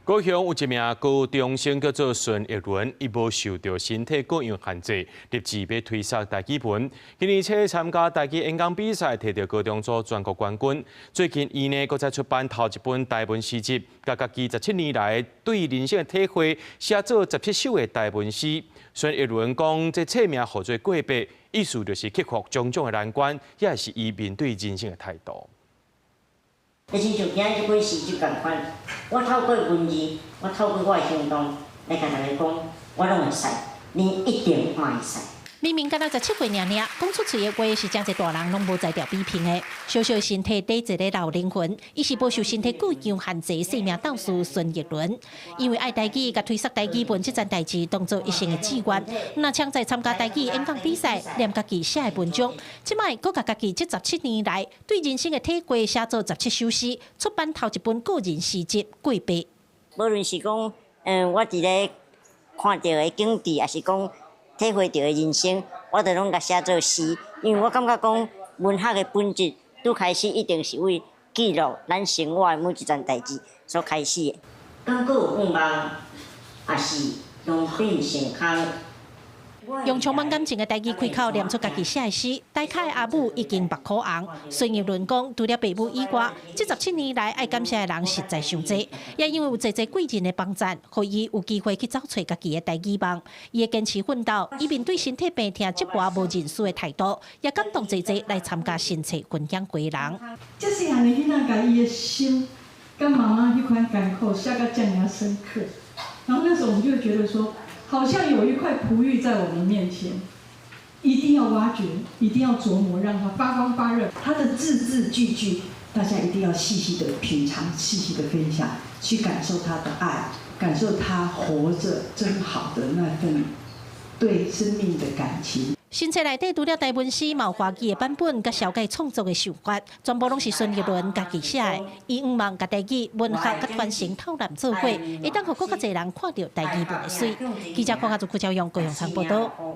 高雄有一名高中生叫做孫奕倫，伊無受到身體各樣限制，立志要推摔台語文。今年初參加台語演講比賽，摕到高中組全國冠軍。最近伊呢，閣再出版頭一本台文詩集，甲家己17年來對人生的體會，寫做17首的台文詩。孫奕倫講，這冊名號做過別，意思就是克服種種的難關，也是伊面對人生的態度。就是就今日這本詩就共款，我透過文字，我透過我的行動來甲大家講，我攏會使，你一定嘛會使。明明敢若17歲爾，講出嘴的話是真儕大人攏無才調批評的。小小身體底一個老靈魂，伊是無受身體各樣限制生命鬥士孫奕倫。因為愛台語，甲推摔台語文這件代志當做一生的志願。那搶在參加台語演講比賽，念家己寫的文章，即擺閣甲家己這17年來對人生的體會寫做17首詩，出版頭一本個人詩集《過別》。無論是講，我佇咧看到的景致，也是講。體會到的人生，我就攏甲寫做詩，因為我感覺講文學的本質，拄開始一定是為記錄咱生活的每一件代誌所開始的。當佫有願望，也是用變成空。用充滿感情的台語開口念出家己寫的詩，台卡的阿母已經目眶紅。孫奕倫講，除了爸母以外，這17年來愛感謝的人實在傷濟，也因為有濟貴人的幫贊，讓伊有機會去找找家己的台語夢。伊會堅持奮鬥，伊面對身體病痛這跋無認輸的態度，也感動濟來參加新冊分享歸人。這細漢的囡仔，甲伊的心，跟媽媽迄款甘苦寫到這樣深刻。然後那時候我們就覺得說。好像有一塊璞玉在我們面前，一定要挖掘，一定要琢磨，讓它發光發熱。它的字字句句，大家一定要細細的品嘗，細細的分享，去感受他的愛，感受他活着真好的那份對生命的感情。新冊內底除了台文詩、有華語的版本，甲小改創作的手法，全部攏是孫奕倫家己寫的。伊毋茫甲台語文學甲傳承透藍做伙，會當互更較儕人看到台語文的水。記者郭家祖、顧昭陽高雄場報道。